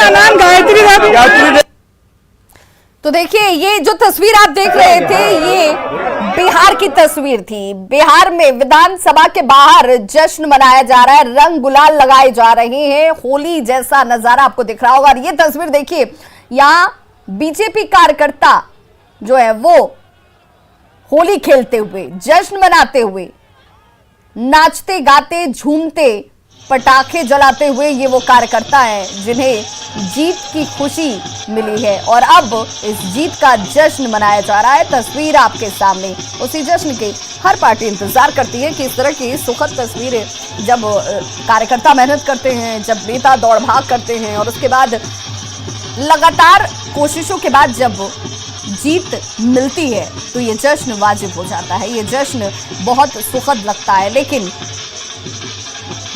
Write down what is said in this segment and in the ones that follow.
नाम गायत्री। तो देखिए, ये जो तस्वीर आप देख रहे थे ये बिहार की तस्वीर थी। बिहार में विधानसभा के बाहर जश्न मनाया जा रहा है, रंग गुलाल लगाए जा रहे हैं, होली जैसा नजारा आपको दिख रहा होगा। और ये तस्वीर देखिए, यहां बीजेपी कार्यकर्ता जो है वो होली खेलते हुए, जश्न मनाते हुए, नाचते गाते झूमते, पटाखे जलाते हुए, ये वो कार्यकर्ता हैं जिन्हें जीत की खुशी मिली है और अब इस जीत का जश्न मनाया जा रहा है। तस्वीर आपके सामने, उसी जश्न के हर पार्टी इंतजार करती है कि इस तरह की सुखद तस्वीरें जब कार्यकर्ता मेहनत करते हैं, जब नेता दौड़ भाग करते हैं और उसके बाद लगातार कोशिशों के बाद जब जीत मिलती है तो ये जश्न वाजिब हो जाता है, ये जश्न बहुत सुखद लगता है। लेकिन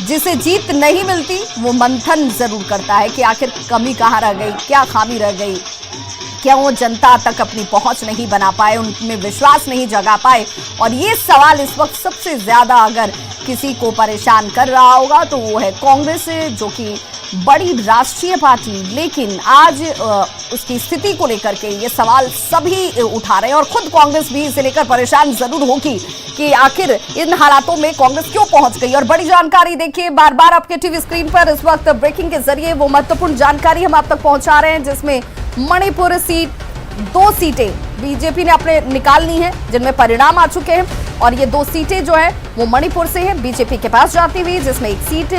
जिसे जीत नहीं मिलती वो मंथन जरूर करता है कि आखिर कमी कहाँ रह गई, क्या खामी रह गई, क्या वो जनता तक अपनी पहुंच नहीं बना पाए, उनमें विश्वास नहीं जगा पाए। और ये सवाल इस वक्त सबसे ज्यादा अगर किसी को परेशान कर रहा होगा तो वो है कांग्रेस, जो कि बड़ी राष्ट्रीय पार्टी, लेकिन आज उसकी स्थिति को लेकर के ये सवाल सभी उठा रहे हैं और खुद कांग्रेस भी इसे लेकर परेशान जरूर होगी कि आखिर इन हालातों में कांग्रेस क्यों पहुंच गई। और बड़ी जानकारी देखिए, बार बार आपके टीवी स्क्रीन पर इस वक्त ब्रेकिंग के जरिए वो महत्वपूर्ण जानकारी हम आप तक पहुंचा रहे हैं, जिसमें मणिपुर सीट, 2 सीटें बीजेपी ने अपने निकालनी है जिनमें परिणाम आ चुके हैं और ये 2 सीटें जो है वो मणिपुर से है बीजेपी के पास जाती हुई, जिसमें एक सीट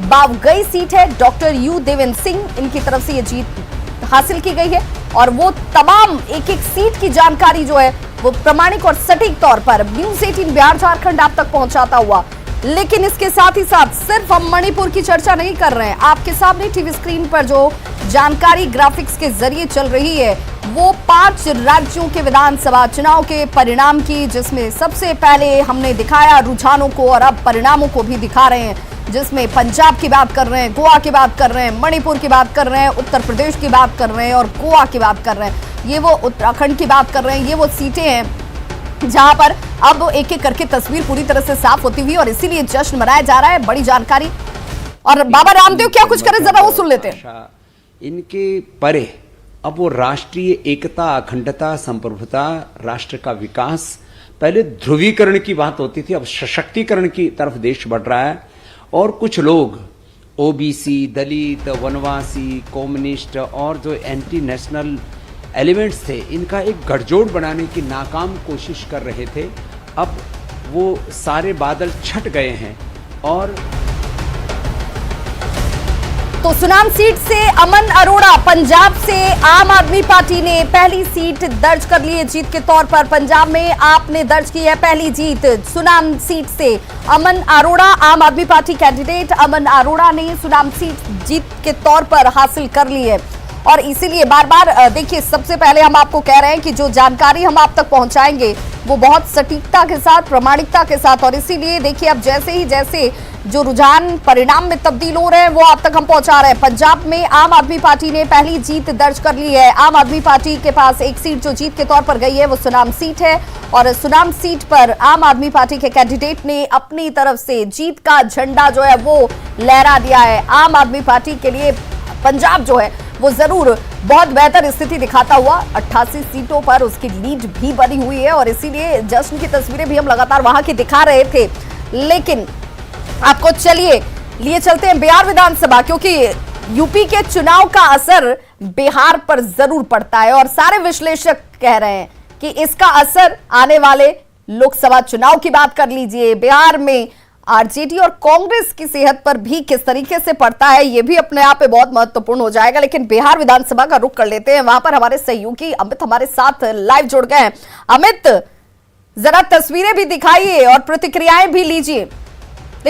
बावगई सीट है, डॉक्टर यू देवेंद्र सिंह इनकी तरफ से ये जीत हासिल की गई है। और वो तमाम एक एक सीट की जानकारी जो है वो प्रामाणिक और सटीक तौर पर न्यूज़ 18 बिहार झारखंड आप तक पहुंचाता हुआ। लेकिन इसके साथ ही साथ सिर्फ हम मणिपुर की चर्चा नहीं कर रहे हैं, आपके सामने टीवी स्क्रीन पर जो जानकारी ग्राफिक्स के जरिए चल रही है वो 5 राज्यों के विधानसभा चुनाव के परिणाम की, जिसमें सबसे पहले हमने दिखाया रुझानों को और अब परिणामों को भी दिखा रहे हैं, जिसमें पंजाब की बात कर रहे हैं, गोवा की बात कर रहे हैं, मणिपुर की बात कर रहे हैं, उत्तर प्रदेश की बात कर रहे हैं और गोवा की बात कर रहे हैं, ये वो उत्तराखंड की बात कर रहे हैं। ये वो सीटें हैं जहां पर अब एक एक करके तस्वीर पूरी तरह से साफ होती हुई और इसीलिए जश्न मनाया जा रहा है। बड़ी जानकारी और बाबा रामदेव क्या कुछ करें जरा वो सुन लेते हैं। इनके परे अब वो राष्ट्रीय एकता, अखंडता, संप्रभुता, राष्ट्र का विकास, पहले ध्रुवीकरण की बात होती थी, अब सशक्तिकरण की तरफ देश बढ़ रहा है। और कुछ लोग ओबीसी, दलित, वनवासी, कम्युनिस्ट और जो एंटी नेशनल एलिमेंट्स थे, इनका एक गठजोड़ बनाने की नाकाम कोशिश कर रहे थे। अब वो सारे बादल छट गए हैं और तो सुनाम सीट से अमन अरोड़ा, पंजाब से आम आदमी पार्टी ने पहली सीट दर्ज कर ली है जीत के तौर पर। पंजाब में आपने दर्ज की है पहली जीत सुनाम सीट से। अमन अरोड़ा, आम आदमी पार्टी कैंडिडेट अमन अरोड़ा ने सुनाम सीट जीत के तौर पर हासिल कर ली है। और इसीलिए बार बार देखिए, सबसे पहले हम आपको कह रहे हैं कि जो जानकारी हम आप तक पहुंचाएंगे वो बहुत सटीकता के साथ, प्रामाणिकता के साथ, और इसीलिए देखिए अब जैसे जो रुझान परिणाम में तब्दील हो रहे हैं वो आप तक हम पहुंचा रहे हैं। पंजाब में आम आदमी पार्टी ने पहली जीत दर्ज कर ली है। आम आदमी पार्टी के पास एक सीट जो जीत के तौर पर गई है वो सुनाम सीट है और सुनाम सीट पर आम आदमी पार्टी के कैंडिडेट ने अपनी तरफ से जीत का झंडा जो है वो लहरा दिया है। आम आदमी पार्टी के लिए पंजाब जो है वो जरूर बहुत बेहतर स्थिति दिखाता हुआ 88 सीटों पर उसकी लीड भी बनी हुई है और इसीलिए जश्न की तस्वीरें भी हम लगातार वहां की दिखा रहे थे। लेकिन आपको लिए चलते हैं बिहार विधानसभा, क्योंकि यूपी के चुनाव का असर बिहार पर जरूर पड़ता है और सारे विश्लेषक कह रहे हैं कि इसका असर आने वाले लोकसभा चुनाव की बात कर लीजिए, बिहार में आरजेडी और कांग्रेस की सेहत पर भी किस तरीके से पड़ता है, यह भी अपने आप में बहुत महत्वपूर्ण हो जाएगा। लेकिन बिहार विधानसभा का रुख कर लेते हैं, वहां पर हमारे सहयोगी अमित हमारे साथ लाइव जुड़ गए हैं। अमित, जरा तस्वीरें भी दिखाइए और प्रतिक्रियाएं भी लीजिए।